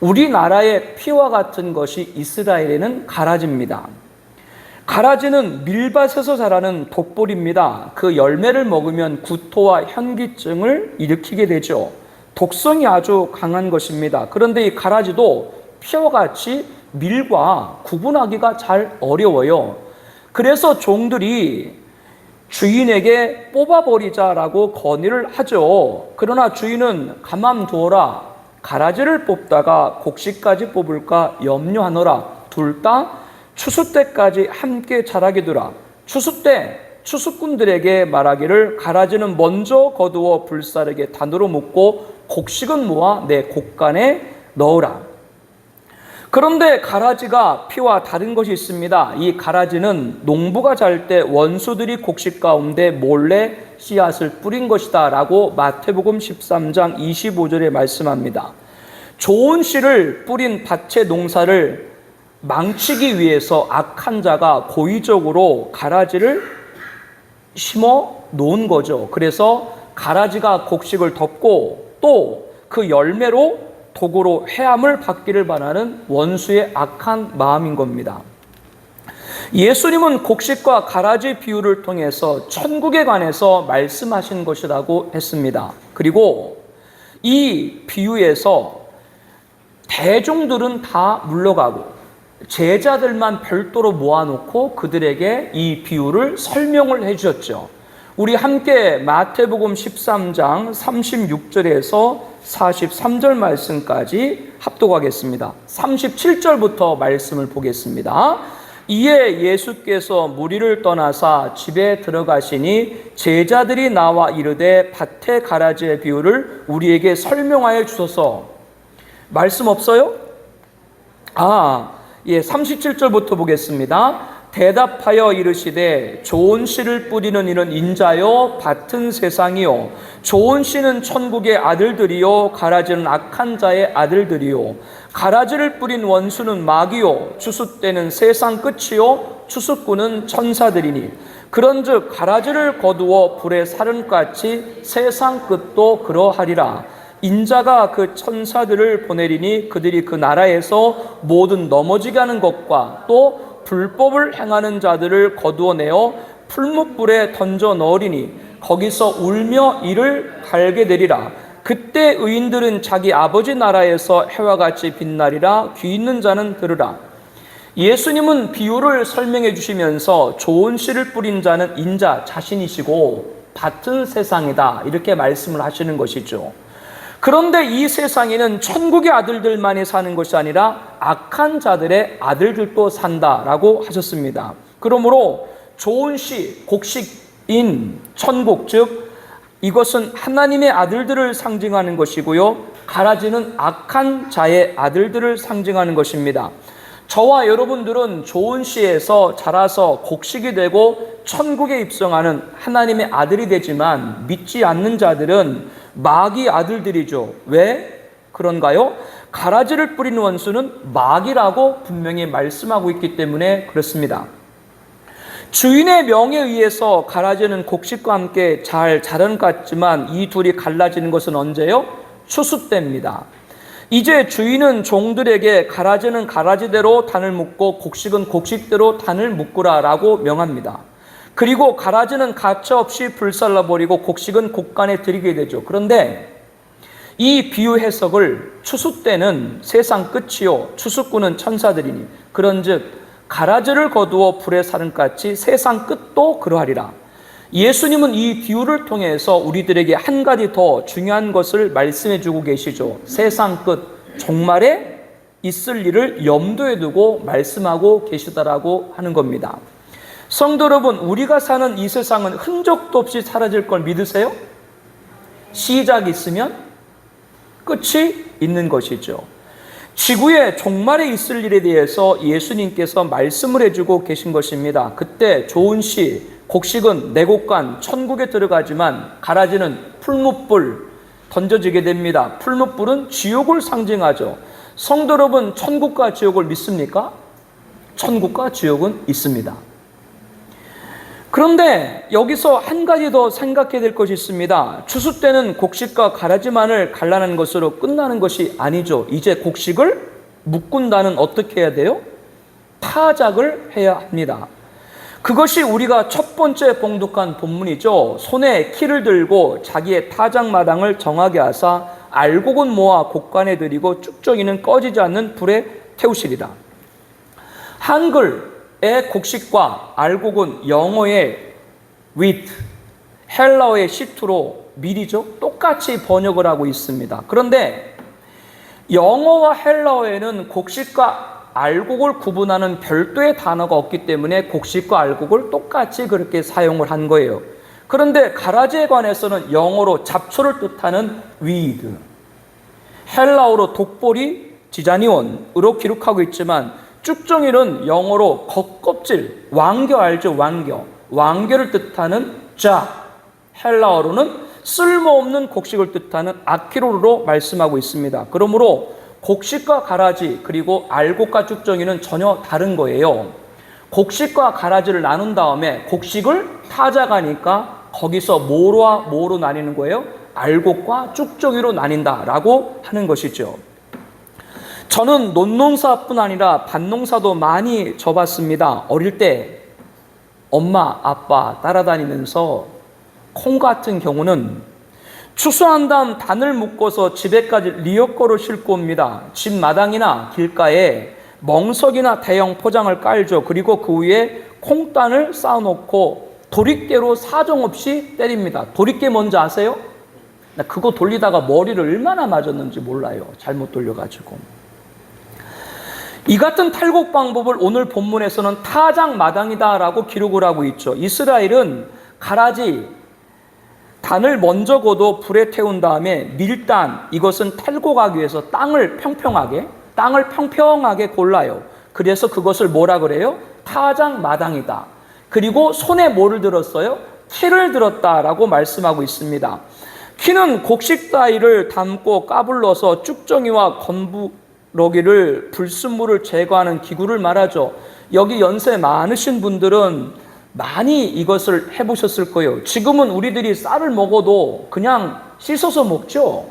우리나라의 피와 같은 것이 이스라엘에는 가라지입니다. 가라지는 밀밭에서 자라는 독보리입니다. 그 열매를 먹으면 구토와 현기증을 일으키게 되죠. 독성이 아주 강한 것입니다. 그런데 이 가라지도 피와 같이 밀과 구분하기가 잘 어려워요. 그래서 종들이 주인에게 뽑아버리자라고 건의를 하죠. 그러나 주인은 가만두어라. 가라지를 뽑다가 곡식까지 뽑을까 염려하노라. 둘 다 추수 때까지 함께 자라게 두라. 추수 때 추수꾼들에게 말하기를 가라지는 먼저 거두어 불사르게 단으로 묶고 곡식은 모아 내 곡간에 넣으라. 그런데 가라지가 피와 다른 것이 있습니다. 이 가라지는 농부가 잘 때 원수들이 곡식 가운데 몰래 씨앗을 뿌린 것이다 라고 마태복음 13장 25절에 말씀합니다. 좋은 씨를 뿌린 밭의 농사를 망치기 위해서 악한 자가 고의적으로 가라지를 심어 놓은 거죠. 그래서 가라지가 곡식을 덮고 또 그 열매로 도구로 해함을 받기를 바라는 원수의 악한 마음인 겁니다. 예수님은 곡식과 가라지 비유를 통해서 천국에 관해서 말씀하신 것이라고 했습니다. 그리고 이 비유에서 대종들은 다 물러가고 제자들만 별도로 모아놓고 그들에게 이 비유를 설명을 해주셨죠. 우리 함께 마태복음 13장 36절에서 43절 말씀까지 합독하겠습니다. 37절부터 말씀을 보겠습니다. 이에 예수께서 무리를 떠나사 집에 들어가시니 제자들이 나와 이르되 밭의 가라지의 비유를 우리에게 설명하여 주소서. 말씀 없어요? 37절부터 보겠습니다. 대답하여 이르시되 좋은 씨를 뿌리는 이는 인자요 밭은 세상이요 좋은 씨는 천국의 아들들이요 가라지는 악한 자의 아들들이요 가라지를 뿌린 원수는 마귀요 추수 때는 세상 끝이요 추수꾼은 천사들이니 그런즉 가라지를 거두어 불에 사른같이 세상 끝도 그러하리라. 인자가 그 천사들을 보내리니 그들이 그 나라에서 모든 넘어지게 하는 것과 또 불법을 행하는 자들을 거두어내어 풀무불에 던져 넣으리니 거기서 울며 이를 갈게 되리라. 그때 의인들은 자기 아버지 나라에서 해와 같이 빛나리라. 귀 있는 자는 들으라. 예수님은 비유를 설명해 주시면서 좋은 씨를 뿌린 자는 인자 자신이시고 밭은 세상이다 이렇게 말씀을 하시는 것이죠. 그런데 이 세상에는 천국의 아들들만이 사는 것이 아니라 악한 자들의 아들들도 산다라고 하셨습니다. 그러므로 좋은 씨, 곡식인 천국, 즉 이것은 하나님의 아들들을 상징하는 것이고요. 가라지는 악한 자의 아들들을 상징하는 것입니다. 저와 여러분들은 좋은 씨에서 자라서 곡식이 되고 천국에 입성하는 하나님의 아들이 되지만 믿지 않는 자들은 마귀 아들들이죠. 왜 그런가요? 가라지를 뿌리는 원수는 마귀라고 분명히 말씀하고 있기 때문에 그렇습니다. 주인의 명에 의해서 가라지는 곡식과 함께 잘 자라는 것 같지만 이 둘이 갈라지는 것은 언제요? 추수 때입니다. 이제 주인은 종들에게 가라지는 가라지대로 단을 묶고 곡식은 곡식대로 단을 묶으라 라고 명합니다. 그리고 가라지는 가차없이 불살라버리고 곡식은 곡간에 들이게 되죠. 그런데 이 비유 해석을 추수 때는 세상 끝이요 추수꾼은 천사들이니 그런즉 가라지를 거두어 불에 사른같이 세상 끝도 그러하리라. 예수님은 이 비유를 통해서 우리들에게 한 가지 더 중요한 것을 말씀해 주고 계시죠. 세상 끝 종말에 있을 일을 염두에 두고 말씀하고 계시다라고 하는 겁니다. 성도 여러분, 우리가 사는 이 세상은 흔적도 없이 사라질 걸 믿으세요? 시작이 있으면 끝이 있는 것이죠. 지구의 종말에 있을 일에 대해서 예수님께서 말씀을 해주고 계신 것입니다. 그때 좋은 씨, 곡식은 내 곡간 천국에 들어가지만 가라지는 풀무불 던져지게 됩니다. 풀무불은 지옥을 상징하죠. 성도 여러분, 천국과 지옥을 믿습니까? 천국과 지옥은 있습니다. 그런데 여기서 한 가지 더 생각해야 될 것이 있습니다. 추수 때는 곡식과 가라지만을 갈라낸 것으로 끝나는 것이 아니죠. 이제 곡식을 묶은다는 어떻게 해야 돼요? 타작을 해야 합니다. 그것이 우리가 첫 번째 봉독한 본문이죠. 손에 키를 들고 자기의 타작마당을 정하게 하사 알곡은 모아 곡간에 들이고 쭉정이는 꺼지지 않는 불에 태우시리라. 한글의 곡식과 알곡은 영어의 wheat, 헬라어의 시트로 밀이죠. 똑같이 번역을 하고 있습니다. 그런데 영어와 헬라어에는 곡식과 알곡을 구분하는 별도의 단어가 없기 때문에 곡식과 알곡을 똑같이 그렇게 사용을 한 거예요. 그런데 가라지에 관해서는 영어로 잡초를 뜻하는 weed, 헬라어로 독보리 지자니온으로 기록하고 있지만 쭉정이는 영어로 겉껍질, 왕겨 알죠? 왕겨를 뜻하는 자, 헬라어로는 쓸모없는 곡식을 뜻하는 아키로로 말씀하고 있습니다. 그러므로 곡식과 가라지 그리고 알곡과 쭉정이는 전혀 다른 거예요. 곡식과 가라지를 나눈 다음에 곡식을 타작하니까 거기서 뭐로 나뉘는 거예요? 알곡과 쭉정이로 나뉜다라고 하는 것이죠. 저는 논농사뿐 아니라 밭농사도 많이 져봤습니다. 어릴 때 엄마, 아빠 따라다니면서 콩 같은 경우는 추수한 다음 단을 묶어서 집에까지 리어커로 싣고 옵니다. 집 마당이나 길가에 멍석이나 대형 포장을 깔죠. 그리고 그 위에 콩단을 쌓아놓고 도리깨로 사정없이 때립니다. 도리깨 뭔지 아세요? 나 그거 돌리다가 머리를 얼마나 맞았는지 몰라요. 잘못 돌려가지고. 이 같은 탈곡 방법을 오늘 본문에서는 타작마당이다라고 기록을 하고 있죠. 이스라엘은 가라지, 단을 먼저 거둬 불에 태운 다음에 밀단, 이것은 탈곡하기 위해서 땅을 평평하게 골라요. 그래서 그것을 뭐라 그래요? 타작마당이다. 그리고 손에 뭐를 들었어요? 키를 들었다라고 말씀하고 있습니다. 키는 곡식 따위를 담고 까불러서 쭉정이와 건부러기를 불순물을 제거하는 기구를 말하죠. 여기 연세 많으신 분들은 많이 이것을 해보셨을 거예요. 지금은 우리들이 쌀을 먹어도 그냥 씻어서 먹죠.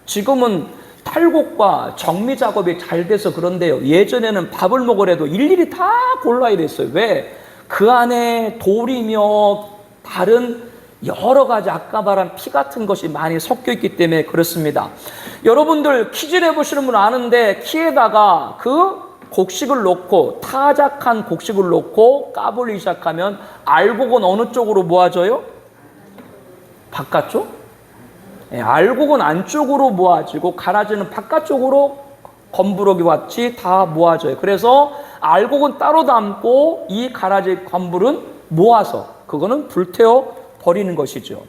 지금은 탈곡과 정미 작업이 잘 돼서 그런데요. 예전에는 밥을 먹으래도 일일이 다 골라야 됐어요. 왜? 그 안에 돌이며 다른 여러 가지 아까 말한 피 같은 것이 많이 섞여 있기 때문에 그렇습니다. 여러분들 키질 해보시는 분 아는데 키에다가 그 곡식을 놓고 타작한 곡식을 놓고 까불기 시작하면 알곡은 어느 쪽으로 모아져요? 바깥쪽? 네, 알곡은 안쪽으로 모아지고 가라지는 바깥쪽으로 건부러기 같이 다 모아져요. 그래서 알곡은 따로 담고 이 가라지 건불은 모아서 그거는 불태워 버리는 것이죠.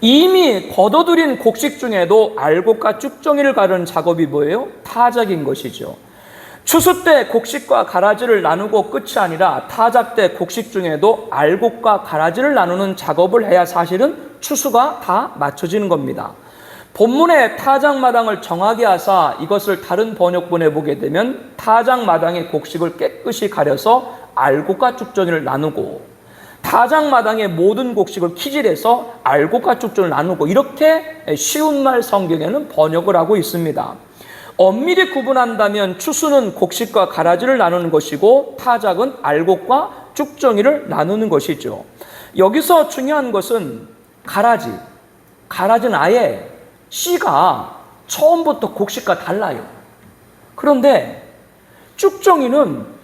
이미 걷어들인 곡식 중에도 알곡과 쭉정이를 가르는 작업이 뭐예요? 타작인 것이죠. 추수 때 곡식과 가라지를 나누고 끝이 아니라 타작 때 곡식 중에도 알곡과 가라지를 나누는 작업을 해야 사실은 추수가 다 맞춰지는 겁니다. 본문의 타작마당을 정하게 하사 이것을 다른 번역본에 보게 되면 타작마당의 곡식을 깨끗이 가려서 알곡과 쭉정이를 나누고 타작마당의 모든 곡식을 키질해서 알곡과 쭉정이를 나누고 이렇게 쉬운 말 성경에는 번역을 하고 있습니다. 엄밀히 구분한다면 추수는 곡식과 가라지를 나누는 것이고 타작은 알곡과 쭉정이를 나누는 것이죠. 여기서 중요한 것은 가라지는 아예 씨가 처음부터 곡식과 달라요. 그런데 쭉정이는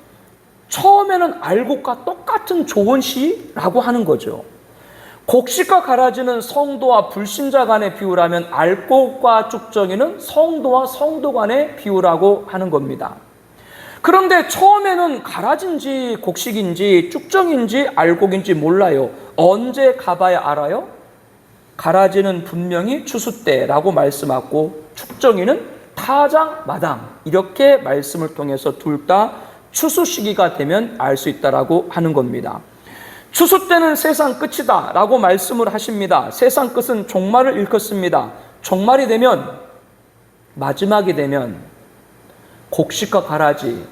처음에는 알곡과 똑같은 좋은 씨라고 하는 거죠. 곡식과 가라지는 성도와 불신자 간의 비유라면 알곡과 쭉정이는 성도와 성도 간의 비유라고 하는 겁니다. 그런데 처음에는 가라지인지 곡식인지 쭉정인지 알곡인지 몰라요. 언제 가봐야 알아요? 가라지는 분명히 추수 때라고 말씀하고 쭉정이는 타작마당 이렇게 말씀을 통해서 둘 다 추수 시기가 되면 알 수 있다라고 하는 겁니다. 추수 때는 세상 끝이다 라고 말씀을 하십니다. 세상 끝은 종말을 일컫습니다. 종말이 되면 마지막이 되면 곡식과 가라지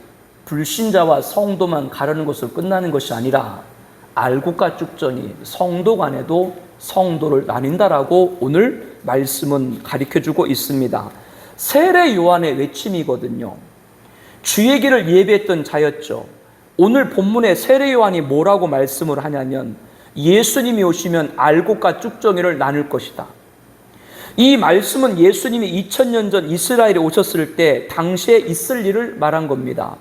불신자와 성도만 가르는 것으로 끝나는 것이 아니라 알곡과 쭉정이 성도 간에도 성도를 나뉜다라고 오늘 말씀은 가르쳐주고 있습니다. 세례 요한의 외침이거든요. 주의 길을 예비했던 자였죠. 오늘 본문에 세례 요한이 뭐라고 말씀을 하냐면 예수님이 오시면 알곡과 쭉정이를 나눌 것이다. 이 말씀은 예수님이 2000년 전 이스라엘에 오셨을 때 당시에 있을 일을 말한 겁니다.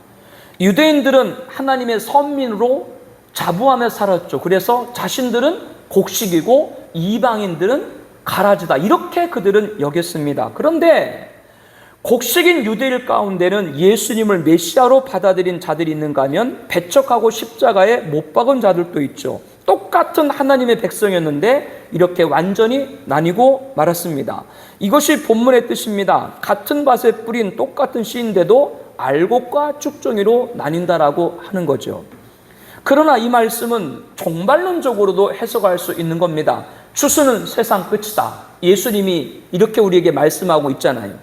유대인들은 하나님의 선민으로 자부하며 살았죠. 그래서 자신들은 곡식이고 이방인들은 가라지다, 이렇게 그들은 여겼습니다. 그런데 곡식인 유대인 가운데는 예수님을 메시아로 받아들인 자들이 있는가 하면 배척하고 십자가에 못 박은 자들도 있죠. 똑같은 하나님의 백성이었는데 이렇게 완전히 나뉘고 말았습니다. 이것이 본문의 뜻입니다. 같은 밭에 뿌린 똑같은 씨인데도 알곡과 쭉정이로 나뉜다라고 하는 거죠. 그러나 이 말씀은 종말론적으로도 해석할 수 있는 겁니다. 추수는 세상 끝이다. 예수님이 이렇게 우리에게 말씀하고 있잖아요.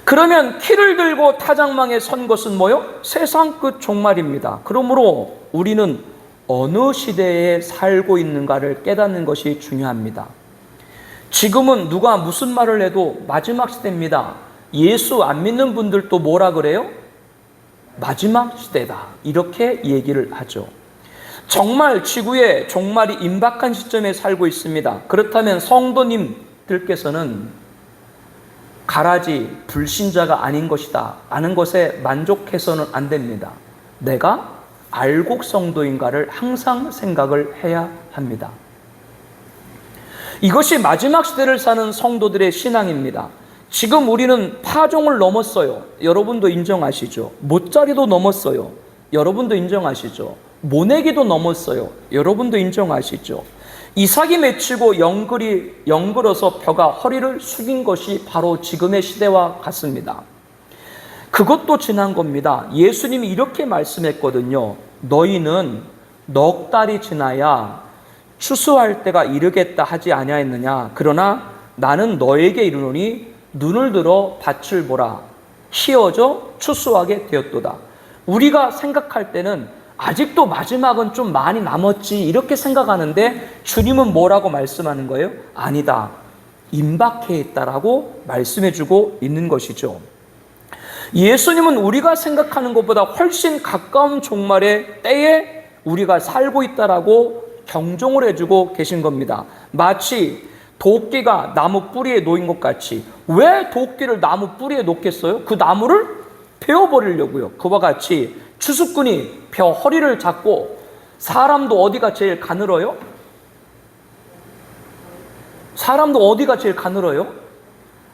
그러면 키를 들고 타작망에 선 것은 뭐요? 세상 끝 종말입니다. 그러므로 우리는 어느 시대에 살고 있는가를 깨닫는 것이 중요합니다. 지금은 누가 무슨 말을 해도 마지막 시대입니다. 예수 안 믿는 분들도 뭐라 그래요? 마지막 시대다, 이렇게 얘기를 하죠. 정말 지구에 종말이 임박한 시점에 살고 있습니다. 그렇다면 성도님들께서는 가라지 불신자가 아닌 것이다 아는 것에 만족해서는 안 됩니다. 내가 알곡 성도인가를 항상 생각을 해야 합니다. 이것이 마지막 시대를 사는 성도들의 신앙입니다. 지금 우리는 파종을 넘었어요. 여러분도 인정하시죠? 모짜리도 넘었어요. 여러분도 인정하시죠? 모내기도 넘었어요. 여러분도 인정하시죠? 이삭이 맺히고 영글어서 벼가 허리를 숙인 것이 바로 지금의 시대와 같습니다. 그것도 지난 겁니다. 예수님이 이렇게 말씀했거든요. 너희는 넉 달이 지나야 추수할 때가 이르겠다 하지 아니하였느냐. 그러나 나는 너에게 이르노니 눈을 들어 밭을 보라. 희어져 추수하게 되었도다. 우리가 생각할 때는 아직도 마지막은 좀 많이 남았지 이렇게 생각하는데 주님은 뭐라고 말씀하는 거예요? 아니다, 임박해 있다라고 말씀해주고 있는 것이죠. 예수님은 우리가 생각하는 것보다 훨씬 가까운 종말의 때에 우리가 살고 있다라고 경종을 해주고 계신 겁니다. 마치 도끼가 나무 뿌리에 놓인 것 같이. 왜 도끼를 나무 뿌리에 놓겠어요? 그 나무를 베어버리려고요. 그와 같이 추수꾼이 벼 허리를 잡고, 사람도 어디가 제일 가늘어요? 사람도 어디가 제일 가늘어요?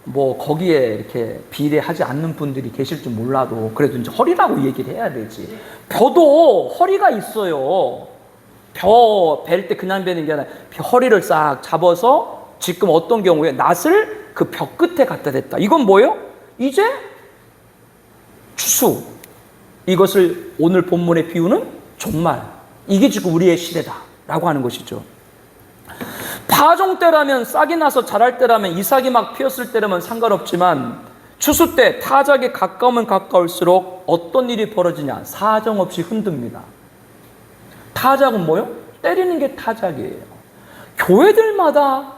뭐 거기에 이렇게 비례하지 않는 분들이 계실 줄 몰라도 그래도 이제 허리라고 얘기를 해야 되지. 벼도 허리가 있어요. 벼 벨 때 그냥 베는 게 아니라 허리를 싹 잡아서 지금 어떤 경우에 낫을 그 벼 끝에 갖다 댔다. 이건 뭐예요? 이제 추수. 이것을 오늘 본문의 비유는 종말. 이게 지금 우리의 시대다라고 하는 것이죠. 파종 때라면 싹이 나서 자랄 때라면 이삭이 막 피었을 때라면 상관없지만 추수 때 타작에 가까우면 가까울수록 어떤 일이 벌어지냐? 사정없이 흔듭니다. 타작은 뭐요? 때리는 게 타작이에요. 교회들마다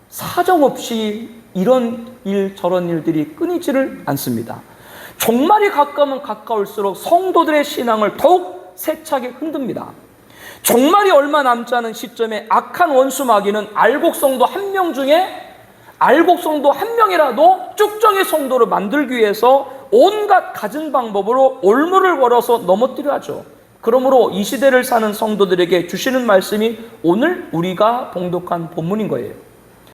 사정없이 이런 일 저런 일들이 끊이지를 않습니다. 종말이 가까우면 가까울수록 성도들의 신앙을 더욱 세차게 흔듭니다. 종말이 얼마 남지 않은 시점에 악한 원수 마귀는 알곡성도 한 명 중에 알곡성도 한 명이라도 쭉정의 성도를 만들기 위해서 온갖 갖은 방법으로 올무를 걸어서 넘어뜨려 하죠. 그러므로 이 시대를 사는 성도들에게 주시는 말씀이 오늘 우리가 봉독한 본문인 거예요.